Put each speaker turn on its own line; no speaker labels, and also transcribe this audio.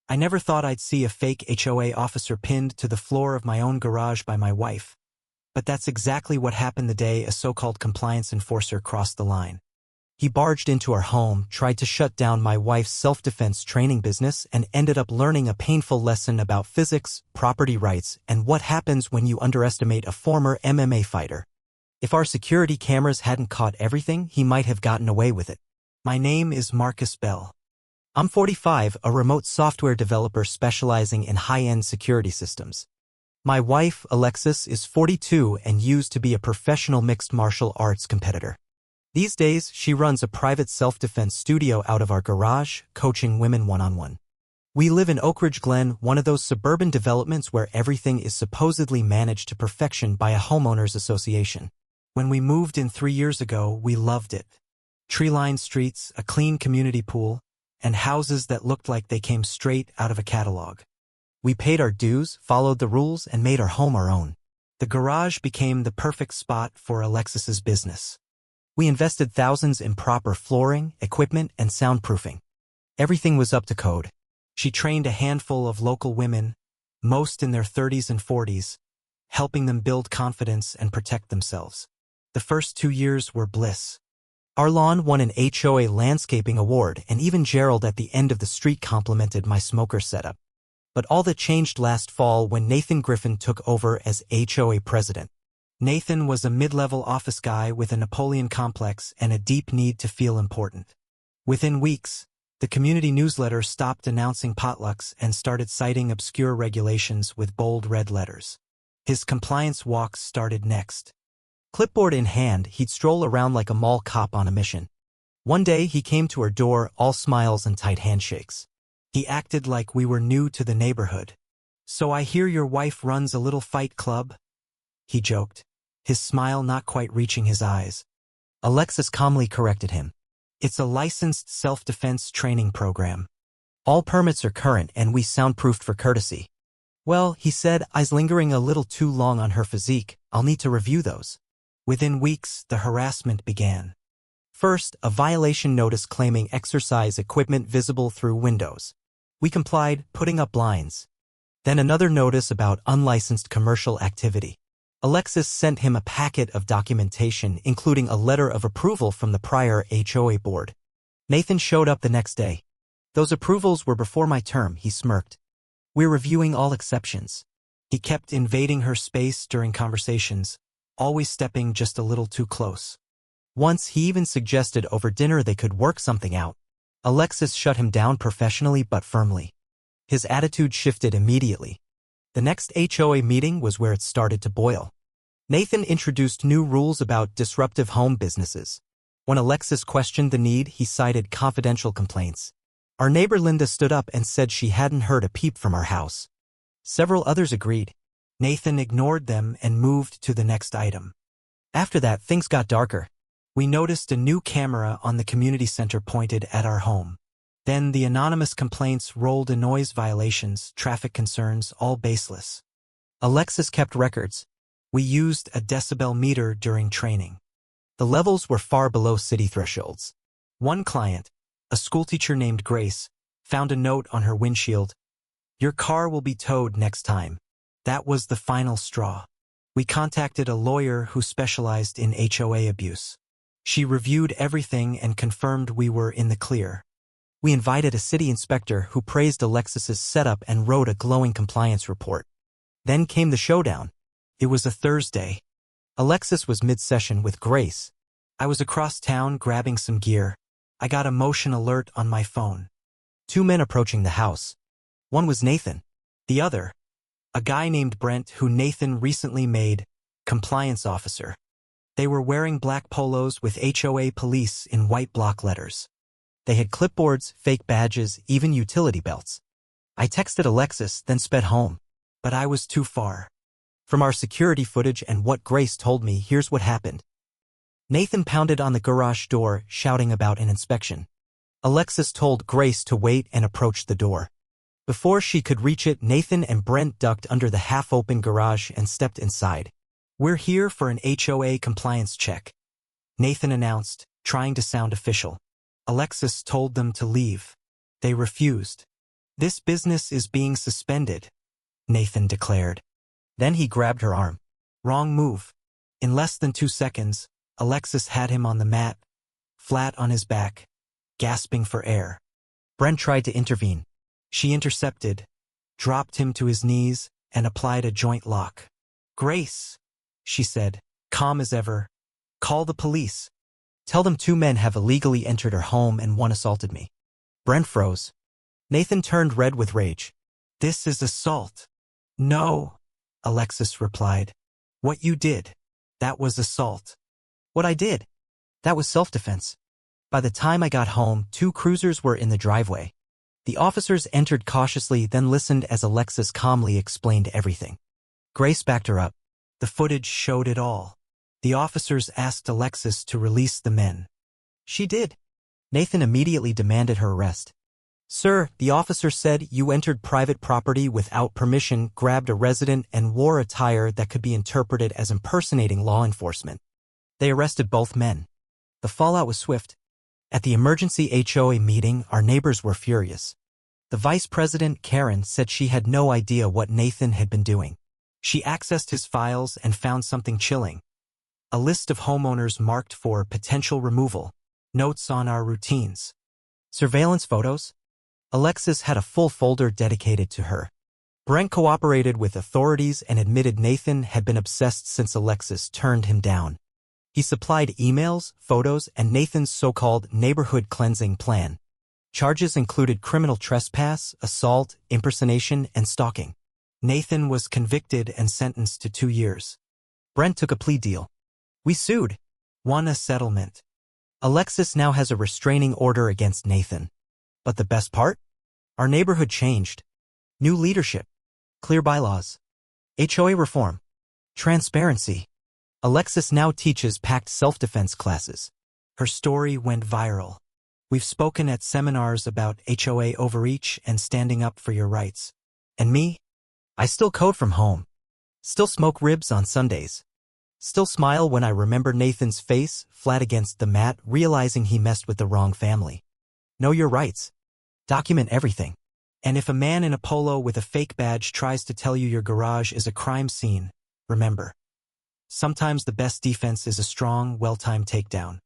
I never thought I'd see a fake HOA officer pinned to the floor of my own garage by my wife. But that's exactly what happened the day a so-called compliance enforcer crossed the line. He barged into our home, tried to shut down my wife's self-defense training business, and ended up learning a painful lesson about physics, property rights, and what happens when you underestimate a former MMA fighter. If our security cameras hadn't caught everything, he might have gotten away with it. My name is Marcus Bell. I'm 45, a remote software developer specializing in high-end security systems. My wife, Alexis, is 42 and used to be a professional mixed martial arts competitor. These days, she runs a private self-defense studio out of our garage, coaching women one-on-one. We live in Oak Ridge Glen, one of those suburban developments where everything is supposedly managed to perfection by a homeowners association. When we moved in 3 years ago, we loved it. Tree-lined streets, a clean community pool, and houses that looked like they came straight out of a catalog. We paid our dues, followed the rules, and made our home our own. The garage became the perfect spot for Alexis's business. We invested thousands in proper flooring, equipment, and soundproofing. Everything was up to code. She trained a handful of local women, most in their 30s and 40s, helping them build confidence and protect themselves. The first 2 years were bliss. Our lawn won an HOA landscaping award, and even Gerald at the end of the street complimented my smoker setup. But all that changed last fall when Nathan Griffin took over as HOA president. Nathan was a mid-level office guy with a Napoleon complex and a deep need to feel important. Within weeks, the community newsletter stopped announcing potlucks and started citing obscure regulations with bold red letters. His compliance walks started next. Clipboard in hand, he'd stroll around like a mall cop on a mission. One day, he came to our door, all smiles and tight handshakes. He acted like we were new to the neighborhood. "So I hear your wife runs a little fight club?" he joked, his smile not quite reaching his eyes. Alexis calmly corrected him. "It's a licensed self-defense training program. All permits are current and we soundproofed for courtesy." "Well," he said, eyes lingering a little too long on her physique, "I'll need to review those." Within weeks, the harassment began. First, a violation notice claiming exercise equipment visible through windows. We complied, putting up blinds. Then another notice about unlicensed commercial activity. Alexis sent him a packet of documentation, including a letter of approval from the prior HOA board. Nathan showed up the next day. "Those approvals were before my term," he smirked. "We're reviewing all exceptions." He kept invading her space during conversations, always stepping just a little too close. Once he even suggested over dinner they could work something out. Alexis shut him down professionally but firmly. His attitude shifted immediately. The next HOA meeting was where it started to boil. Nathan introduced new rules about disruptive home businesses. When Alexis questioned the need, he cited confidential complaints. Our neighbor Linda stood up and said she hadn't heard a peep from our house. Several others agreed. Nathan ignored them and moved to the next item. After that, things got darker. We noticed a new camera on the community center pointed at our home. Then the anonymous complaints rolled in: noise violations, traffic concerns, all baseless. Alexis kept records. We used a decibel meter during training. The levels were far below city thresholds. One client, a schoolteacher named Grace, found a note on her windshield: "Your car will be towed next time." That was the final straw. We contacted a lawyer who specialized in HOA abuse. She reviewed everything and confirmed we were in the clear. We invited a city inspector who praised Alexis's setup and wrote a glowing compliance report. Then came the showdown. It was a Thursday. Alexis was mid-session with Grace. I was across town grabbing some gear. I got a motion alert on my phone. 2 men approaching the house. One was Nathan. The other, a guy named Brent who Nathan recently made compliance officer. They were wearing black polos with HOA police in white block letters. They had clipboards, fake badges, even utility belts. I texted Alexis, then sped home. But I was too far. From our security footage and what Grace told me, here's what happened. Nathan pounded on the garage door, shouting about an inspection. Alexis told Grace to wait and approached the door. Before she could reach it, Nathan and Brent ducked under the half-open garage and stepped inside. "We're here for an HOA compliance check," Nathan announced, trying to sound official. Alexis told them to leave. They refused. This business is being suspended, Nathan declared. Then he grabbed her arm. Wrong move. In less than 2 seconds, Alexis had him on the mat, flat on his back, gasping for air. Brent tried to intervene. She intercepted, dropped him to his knees, and applied a joint lock. Grace, she said, calm as ever. Call the police. Tell them 2 men have illegally entered her home and one assaulted me. Brent froze. Nathan turned red with rage. This is assault. No, Alexis replied. What you did, that was assault. What I did, that was self-defense. By the time I got home, 2 cruisers were in the driveway. The officers entered cautiously, then listened as Alexis calmly explained everything. Grace backed her up. The footage showed it all. The officers asked Alexis to release the men. She did. Nathan immediately demanded her arrest. Sir, the officer said you entered private property without permission, grabbed a resident, and wore attire that could be interpreted as impersonating law enforcement. They arrested both men. The fallout was swift. At the emergency HOA meeting, our neighbors were furious. The vice president, Karen, said she had no idea what Nathan had been doing. She accessed his files and found something chilling. A list of homeowners marked for potential removal, notes on our routines, surveillance photos. Alexis had a full folder dedicated to her. Brent cooperated with authorities and admitted Nathan had been obsessed since Alexis turned him down. He supplied emails, photos, and Nathan's so-called neighborhood cleansing plan. Charges included criminal trespass, assault, impersonation, and stalking. Nathan was convicted and sentenced to 2 years. Brent took a plea deal. We sued, won a settlement. Alexis now has a restraining order against Nathan. But the best part? Our neighborhood changed. New leadership, clear bylaws, HOA reform, transparency. Alexis now teaches packed self-defense classes. Her story went viral. We've spoken at seminars about HOA overreach and standing up for your rights. And me? I still code from home. Still smoke ribs on Sundays. Still smile when I remember Nathan's face flat against the mat, realizing he messed with the wrong family. Know your rights. Document everything. And if a man in a polo with a fake badge tries to tell you your garage is a crime scene, remember. Sometimes the best defense is a strong, well-timed takedown.